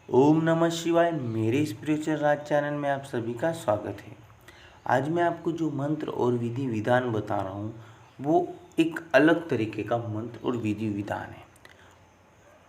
ओम नमः शिवाय। मेरे स्पिरिचुअल राज चैनल में आप सभी का स्वागत है। आज मैं आपको जो मंत्र और विधि विधान बता रहा हूँ वो एक अलग तरीके का मंत्र और विधि विधान है।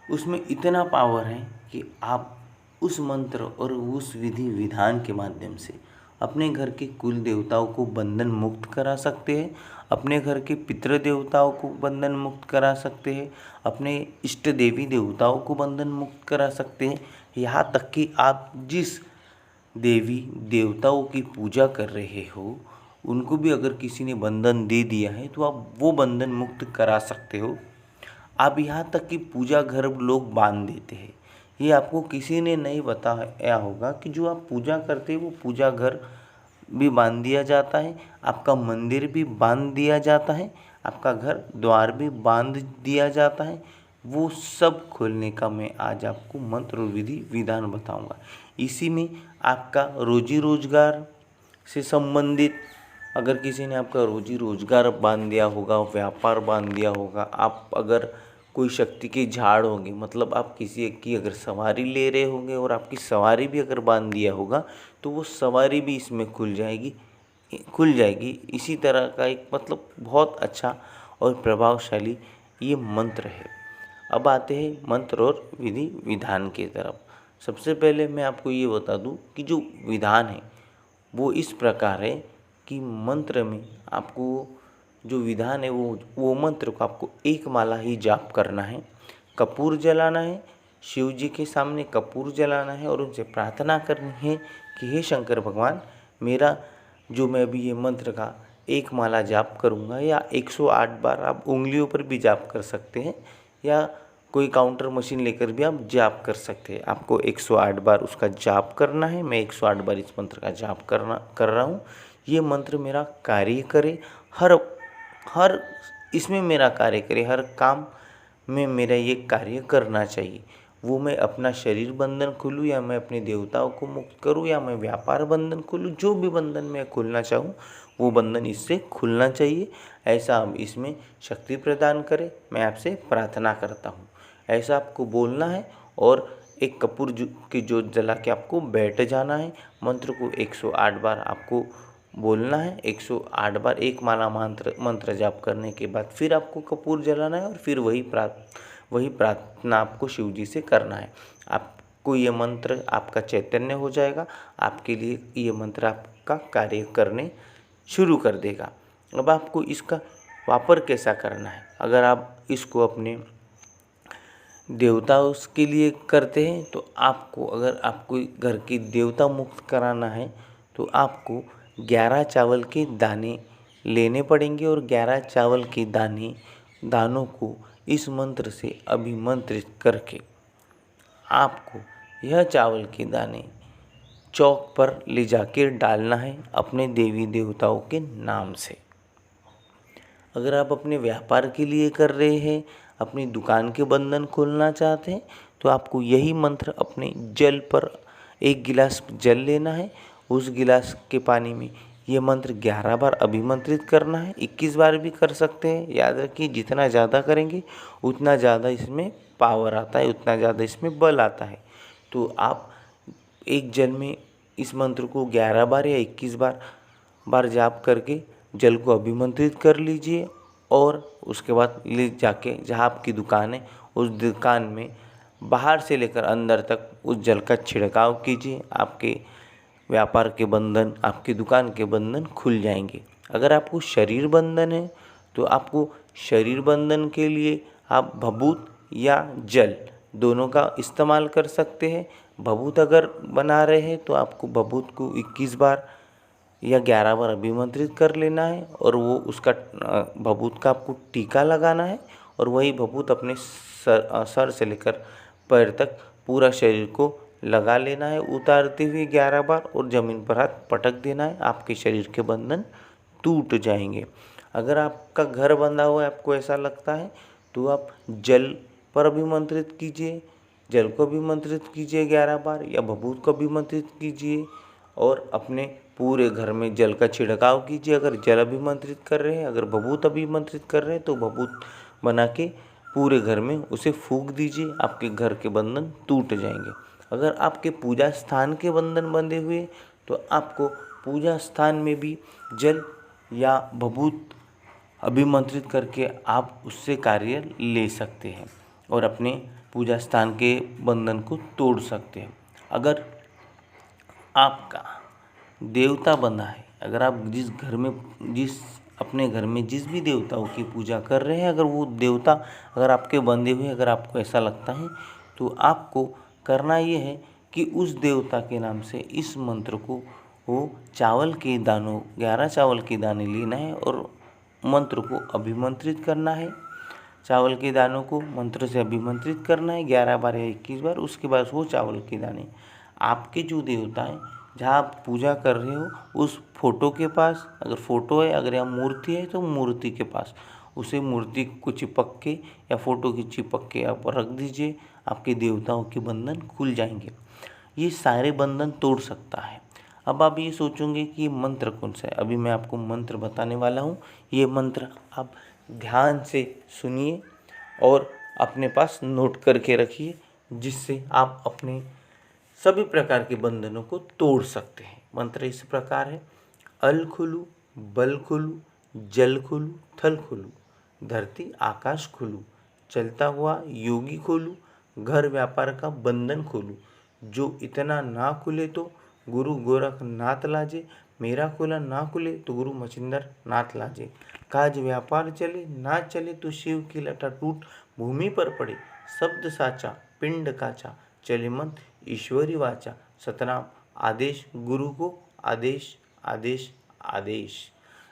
उसमें इतना पावर है कि आप उस मंत्र और उस विधि विधान के माध्यम से अपने घर के कुल देवताओं को बंधन मुक्त करा सकते हैं, अपने घर के पितृ देवताओं को बंधन मुक्त करा सकते हैं, अपने इष्ट देवी देवताओं को बंधन मुक्त करा सकते हैं। यहाँ तक कि आप जिस देवी देवताओं की पूजा कर रहे हो उनको भी अगर किसी ने बंधन दे दिया है तो आप वो बंधन मुक्त करा सकते हो। आप यहाँ तक कि पूजा घर लोग बांध देते हैं। ये आपको किसी ने नहीं बताया होगा कि जो आप पूजा करते हैं वो पूजा घर भी बांध दिया जाता है, आपका मंदिर भी बांध दिया जाता है, आपका घर द्वार भी बांध दिया जाता है। वो सब खोलने का मैं आज आपको मंत्र और विधि विधान बताऊंगा। इसी में आपका रोजी रोजगार से संबंधित, अगर किसी ने आपका रोजी रोजगार बांध दिया होगा, व्यापार बांध दिया होगा, आप अगर कोई शक्ति के झाड़ होंगे, मतलब आप किसी की अगर सवारी ले रहे होंगे और आपकी सवारी भी अगर बांध दिया होगा तो वो सवारी भी इसमें खुल जाएगी। इसी तरह का एक मतलब बहुत अच्छा और प्रभावशाली ये मंत्र है। अब आते हैं मंत्र और विधि विधान की तरफ। सबसे पहले मैं आपको ये बता दूं कि जो विधान है वो इस प्रकार है कि मंत्र में आपको जो विधान है वो मंत्र को आपको एक माला ही जाप करना है, कपूर जलाना है, शिव जी के सामने कपूर जलाना है और उनसे प्रार्थना करनी है कि हे शंकर भगवान, मेरा जो मैं अभी ये मंत्र का एक माला जाप करूँगा या 108 बार आप उंगलियों पर भी जाप कर सकते हैं या कोई काउंटर मशीन लेकर भी आप जाप कर सकते हैं। आपको 108 बार उसका जाप करना है। मैं 108 बार इस मंत्र का जाप कर रहा हूँ। ये मंत्र मेरा कार्य करे, हर हर इसमें मेरा कार्य करे, हर काम में मेरा ये कार्य करना चाहिए। वो मैं अपना शरीर बंधन खोलूँ या मैं अपने देवताओं को मुक्त करूँ या मैं व्यापार बंधन खोलूँ, जो भी बंधन मैं खोलना चाहूँ वो बंधन इससे खुलना चाहिए। ऐसा आप इसमें शक्ति प्रदान करें, मैं आपसे प्रार्थना करता हूँ। ऐसा आपको बोलना है और एक कपूर की जोत जला के आपको बैठ जाना है। मंत्र को 108 बार आपको बोलना है। 108 बार एक माला मंत्र जाप करने के बाद फिर आपको कपूर जलाना है और फिर वही प्रार्थना आपको शिव जी से करना है। आपको ये मंत्र आपका चैतन्य हो जाएगा, आपके लिए ये मंत्र आपका कार्य करने शुरू कर देगा। अब आपको इसका वापर कैसा करना है? अगर आप इसको अपने देवताओं के लिए करते हैं तो आपको, अगर आपको घर की देवता मुक्त कराना है तो आपको 11 चावल के दाने लेने पड़ेंगे और 11 चावल के दानों को इस मंत्र से अभिमंत्रित करके आपको यह चावल के दाने चौक पर ले जाकर डालना है अपने देवी देवताओं के नाम से। अगर आप अपने व्यापार के लिए कर रहे हैं, अपनी दुकान के बंधन खोलना चाहते हैं तो आपको यही मंत्र अपने जल पर 1 गिलास जल लेना है। उस गिलास के पानी में ये मंत्र 11 बार अभिमंत्रित करना है। 21 बार भी कर सकते हैं। याद रखिए, जितना ज़्यादा करेंगे उतना ज़्यादा इसमें पावर आता है, उतना ज़्यादा इसमें बल आता है। तो आप एक जल में इस मंत्र को 11 बार या 21 बार जाप करके जल को अभिमंत्रित कर लीजिए और उसके बाद ले जाके जहाँ आपकी दुकान है उस दुकान में बाहर से लेकर अंदर तक उस जल का छिड़काव कीजिए। आपके व्यापार के बंधन, आपकी दुकान के बंधन खुल जाएंगे। अगर आपको शरीर बंधन है तो आपको शरीर बंधन के लिए आप भभूत या जल दोनों का इस्तेमाल कर सकते हैं। भभूत अगर बना रहे हैं तो आपको भभूत को 21 बार या 11 बार अभिमंत्रित कर लेना है और वो उसका भभूत का आपको टीका लगाना है और वही भभूत अपने सर से लेकर पैर तक पूरा शरीर को लगा लेना है उतारते हुए 11 बार और ज़मीन पर हाथ पटक देना है। आपके शरीर के बंधन टूट जाएंगे। अगर आपका घर बंधा हुआ है, आपको ऐसा लगता है, तो आप जल पर अभिमंत्रित कीजिए, जल को अभिमंत्रित कीजिए 11 बार या भभूत को अभिमंत्रित कीजिए और अपने पूरे घर में जल का छिड़काव कीजिए। अगर जल अभिमंत्रित कर रहे हैं, अगर भभूत अभिमंत्रित कर रहे हैं तो भभूत बना के पूरे घर में उसे फूंक दीजिए। आपके घर के बंधन टूट जाएंगे। अगर आपके पूजा स्थान के बंधन बंधे हुए तो आपको पूजा स्थान में भी जल या भभूत अभिमंत्रित करके आप उससे कार्य ले सकते हैं और अपने पूजा स्थान के बंधन को तोड़ सकते हैं। अगर आपका देवता बंधा है, अगर आप अपने घर में जिस भी देवताओं की पूजा कर रहे हैं, अगर वो देवता अगर आपके बंधे हुए, अगर आपको ऐसा लगता है तो आपको करना ये है कि उस देवता के नाम से इस मंत्र को चावल के दानों 11 चावल के दाने लेना है और मंत्र को अभिमंत्रित करना है। चावल के दानों को मंत्र से अभिमंत्रित करना है 11 बार या 21 बार। उसके बाद वो चावल के दाने आपके जो देवता है जहाँ आप पूजा कर रहे हो उस फोटो के पास, अगर फोटो है, अगर यहाँ मूर्ति है तो मूर्ति के पास, उसे मूर्ति को चिपक के या फोटो की चिपक के आप रख दीजिए। आपके देवताओं के बंधन खुल जाएंगे। ये सारे बंधन तोड़ सकता है। अब आप ये सोचोगे कि ये मंत्र कौन सा है। अभी मैं आपको मंत्र बताने वाला हूँ। ये मंत्र आप ध्यान से सुनिए और अपने पास नोट करके रखिए, जिससे आप अपने सभी प्रकार के बंधनों को तोड़ सकते हैं। मंत्र इस प्रकार है: अल खुलू, बल खुलू, जल खुलू, थल खुलू, धरती आकाश खुलू, चलता हुआ योगी खोलू, घर व्यापार का बंधन खोलू, जो इतना ना खुले तो गुरु गोरखनाथ लाजे, मेरा खुला ना खुले तो गुरु मचिंदर नाथ लाजे, काज व्यापार चले ना चले तो शिव की लटा टूट, भूमि पर पड़े शब्द साचा, पिंड काचा, चले मंत्र ईश्वरी वाचा, सतनाम आदेश गुरु को, आदेश आदेश आदेश।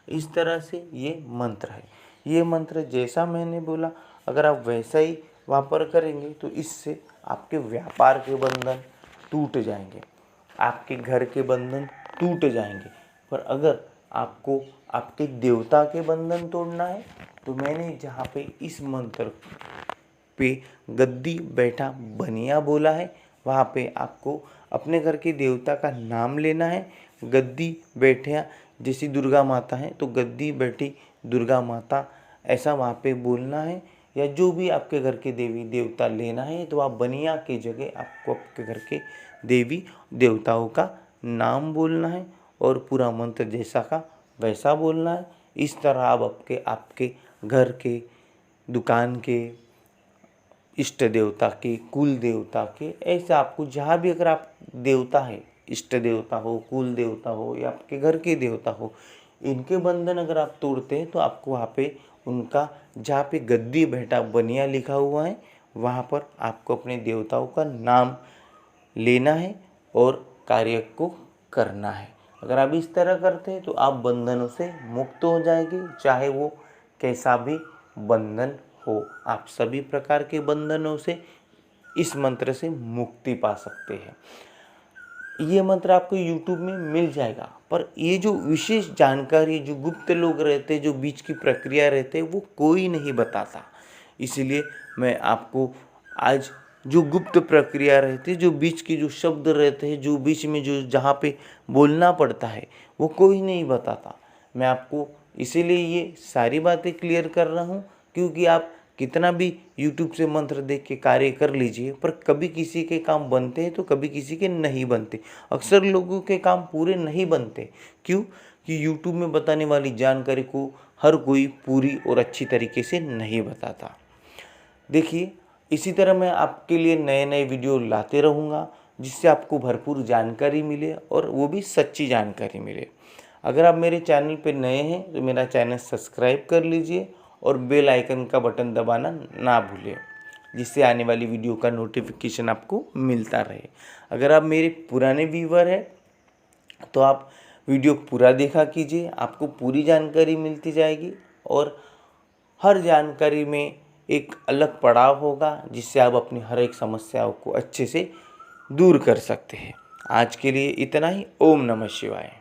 इस तरह से ये मंत्र है। ये मंत्र जैसा मैंने बोला अगर आप वैसा ही वापर करेंगे तो इससे आपके व्यापार के बंधन टूट जाएंगे, आपके घर के बंधन टूट जाएंगे। पर अगर आपको आपके देवता के बंधन तोड़ना है तो मैंने जहाँ पे इस मंत्र पे गद्दी बैठा बनिया बोला है, वहाँ पे आपको अपने घर के देवता का नाम लेना है। गद्दी बैठिया जैसी दुर्गा माता है तो गद्दी बैठी दुर्गा माता ऐसा वहाँ पे बोलना है, या जो भी आपके घर के देवी देवता लेना है तो आप बनिया की जगह आपको आपके घर के देवी देवताओं का नाम बोलना है और पूरा मंत्र जैसा का वैसा बोलना है। इस तरह आप आपके घर के, दुकान के, इष्ट देवता के, कुल देवता के, ऐसे आपको जहाँ भी अगर आप देवता है, इष्ट देवता हो, कुल देवता हो या आपके घर के देवता हो, इनके बंधन अगर आप तोड़ते हैं तो आपको वहाँ पे उनका जहाँ पे गद्दी बैठा बनिया लिखा हुआ है वहाँ पर आपको अपने देवताओं का नाम लेना है और कार्य को करना है। अगर आप इस तरह करते हैं तो आप बंधनों से मुक्त हो जाएंगे, चाहे वो कैसा भी बंधन हो। आप सभी प्रकार के बंधनों से इस मंत्र से मुक्ति पा सकते हैं। ये मंत्र आपको YouTube में मिल जाएगा, पर ये जो विशेष जानकारी जो गुप्त लोग रहते हैं, जो बीच की प्रक्रिया रहते हैं, वो कोई नहीं बताता। इसलिए मैं आपको आज जो गुप्त प्रक्रिया रहती है, जो बीच के जो शब्द रहते हैं, जो बीच में जो जहाँ पे बोलना पड़ता है, वो कोई नहीं बताता। मैं आपको इसीलिए ये सारी बातें क्लियर कर रहा हूँ, क्योंकि आप कितना भी YouTube से मंत्र देख के कार्य कर लीजिए, पर कभी किसी के काम बनते हैं तो कभी किसी के नहीं बनते। अक्सर लोगों के काम पूरे नहीं बनते। क्यों? कि YouTube में बताने वाली जानकारी को हर कोई पूरी और अच्छी तरीके से नहीं बताता। देखिए, इसी तरह मैं आपके लिए नए नए वीडियो लाते रहूँगा, जिससे आपको भरपूर जानकारी मिले और वो भी सच्ची जानकारी मिले। अगर आप मेरे चैनल पे नए हैं तो मेरा चैनल सब्सक्राइब कर लीजिए और बेल आइकन का बटन दबाना ना भूलें, जिससे आने वाली वीडियो का नोटिफिकेशन आपको मिलता रहे। अगर आप मेरे पुराने व्यूवर हैं तो आप वीडियो पूरा देखा कीजिए, आपको पूरी जानकारी मिलती जाएगी और हर जानकारी में एक अलग पड़ाव होगा, जिससे आप अपनी हर एक समस्याओं को अच्छे से दूर कर सकते हैं। आज के लिए इतना ही। ओम नमः शिवाय।